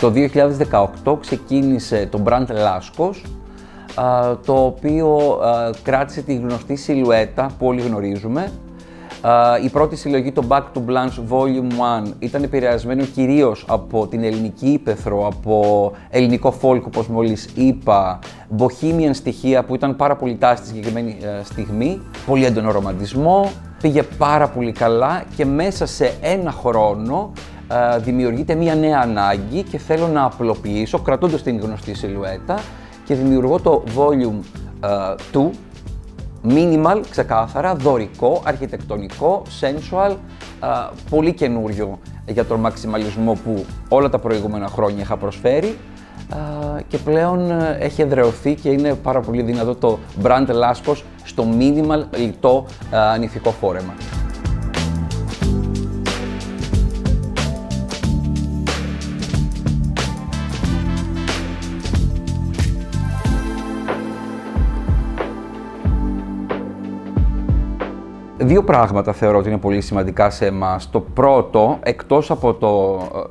Το 2018 ξεκίνησε το brand Laskos, το οποίο κράτησε τη γνωστή σιλουέτα που όλοι γνωρίζουμε. Η πρώτη συλλογή, το Back to Blanche Volume 1, ήταν επηρεασμένο κυρίως από την ελληνική ύπαιθρο, από ελληνικό folk, όπως μόλις είπα, bohemian στοιχεία που ήταν πάρα πολύ τάση στη συγκεκριμένη στιγμή, πολύ έντονο ρομαντισμό, πήγε πάρα πολύ καλά και μέσα σε ένα χρόνο δημιουργείται μια νέα ανάγκη και θέλω να απλοποιήσω, κρατώντας την γνωστή σιλουέτα, και δημιουργώ το Volume 2, minimal, ξεκάθαρα, δωρικό, αρχιτεκτονικό, sensual, πολύ καινούριο για τον μαξιμαλισμό που όλα τα προηγούμενα χρόνια είχα προσφέρει και πλέον έχει εδραιωθεί και είναι πάρα πολύ δυνατό το brand Laskos στο minimal, λιτό, νηφικό φόρεμα. Δύο πράγματα θεωρώ ότι είναι πολύ σημαντικά σε εμάς. Το πρώτο, εκτός από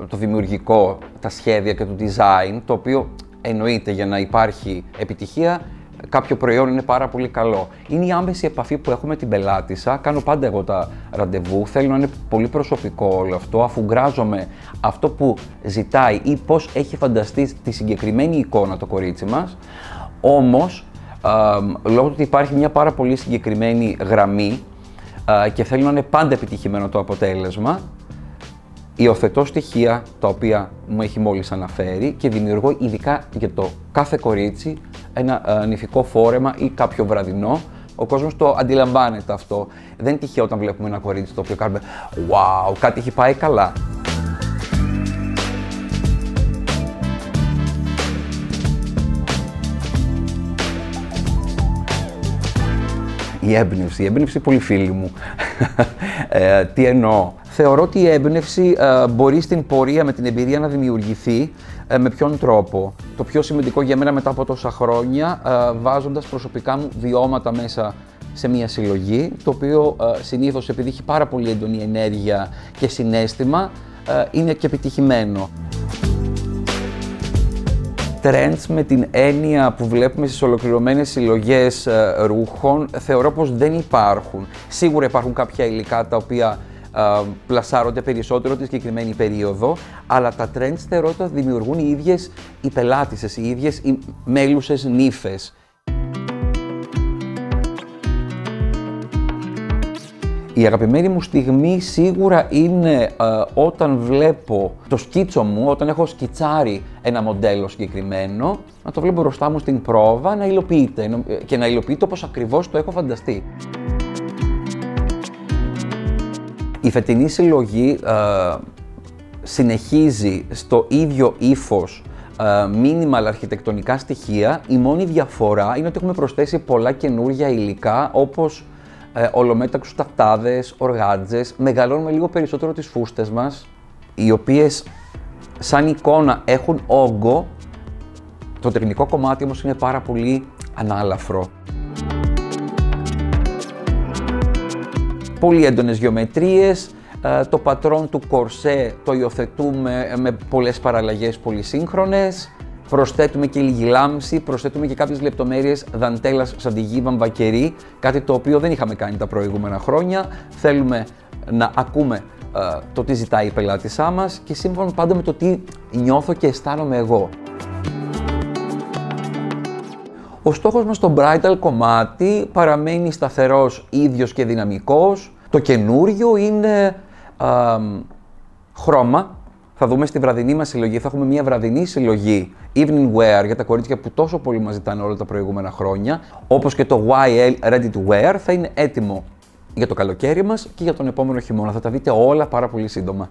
το δημιουργικό, τα σχέδια και το design, το οποίο εννοείται για να υπάρχει επιτυχία, κάποιο προϊόν είναι πάρα πολύ καλό. Είναι η άμεση επαφή που έχουμε με την πελάτησα. Κάνω πάντα εγώ τα ραντεβού. Θέλω να είναι πολύ προσωπικό όλο αυτό, αφού γκράζομαι αυτό που ζητάει ή πώς έχει φανταστεί τη συγκεκριμένη εικόνα το κορίτσι μας. Όμως, λόγω του ότι υπάρχει μια πάρα πολύ συγκεκριμένη γραμμή και θέλω να είναι πάντα επιτυχημένο το αποτέλεσμα, υιοθετώ στοιχεία τα οποία μου έχει μόλις αναφέρει και δημιουργώ ειδικά για το κάθε κορίτσι ένα νηφικό φόρεμα ή κάποιο βραδινό. Ο κόσμος το αντιλαμβάνεται αυτό. Δεν είναι τυχαίο όταν βλέπουμε ένα κορίτσι το οποίο κάνουμε «Wow, κάτι έχει πάει καλά». Η έμπνευση πολύ φίλη μου. Τι εννοώ. Θεωρώ ότι η έμπνευση μπορεί στην πορεία με την εμπειρία να δημιουργηθεί. Με ποιον τρόπο? Το πιο σημαντικό για μένα μετά από τόσα χρόνια, βάζοντας προσωπικά μου βιώματα μέσα σε μια συλλογή, το οποίο συνήθως, επειδή έχει πάρα πολύ έντονη ενέργεια και συναίσθημα, είναι και επιτυχημένο. Trends με την έννοια που βλέπουμε στις ολοκληρωμένες συλλογές ρούχων, θεωρώ πως δεν υπάρχουν. Σίγουρα υπάρχουν κάποια υλικά τα οποία πλασάρονται περισσότερο τη συγκεκριμένη περίοδο, αλλά τα trends θεωρώ ότι τα δημιουργούν οι ίδιες οι πελάτισσες, οι ίδιες οι μέλουσες νύφες. Η αγαπημένη μου στιγμή σίγουρα είναι όταν βλέπω το σκίτσο μου, όταν έχω σκιτσάρει ένα μοντέλο συγκεκριμένο, να το βλέπω μπροστά μου στην πρόβα, να υλοποιείται και να υλοποιείται όπως ακριβώς το έχω φανταστεί. Η φετινή συλλογή συνεχίζει στο ίδιο ύφος, minimal αρχιτεκτονικά στοιχεία. Η μόνη διαφορά είναι ότι έχουμε προσθέσει πολλά καινούργια υλικά, όπως ολομέταξους ταυτάδες, οργάντζες. Μεγαλώνουμε λίγο περισσότερο τις φούστες μας, οι οποίες σαν εικόνα έχουν όγκο. Το τεχνικό κομμάτι όμως είναι πάρα πολύ ανάλαφρο. Πολύ έντονες γεωμετρίες, το πατρόν του κορσέ το υιοθετούμε με πολλές παραλλαγές πολύ σύγχρονες. Προσθέτουμε και λίγη λάμψη, προσθέτουμε και κάποιες λεπτομέρειες δαντέλας σαν τη γη βαμβακερή, κάτι το οποίο δεν είχαμε κάνει τα προηγούμενα χρόνια. Θέλουμε να ακούμε το τι ζητάει η πελάτησά μας και σύμφωνα πάντα με το τι νιώθω και αισθάνομαι εγώ. Ο στόχος μας στο bridal κομμάτι παραμένει σταθερός, ίδιος και δυναμικός. Το καινούριο είναι χρώμα. Θα δούμε στη βραδινή μας συλλογή, θα έχουμε μια βραδινή συλλογή evening wear για τα κορίτσια που τόσο πολύ μας ζητάνε όλα τα προηγούμενα χρόνια. Όπως και το YL ready to wear θα είναι έτοιμο για το καλοκαίρι μας και για τον επόμενο χειμώνα. Θα τα δείτε όλα πάρα πολύ σύντομα.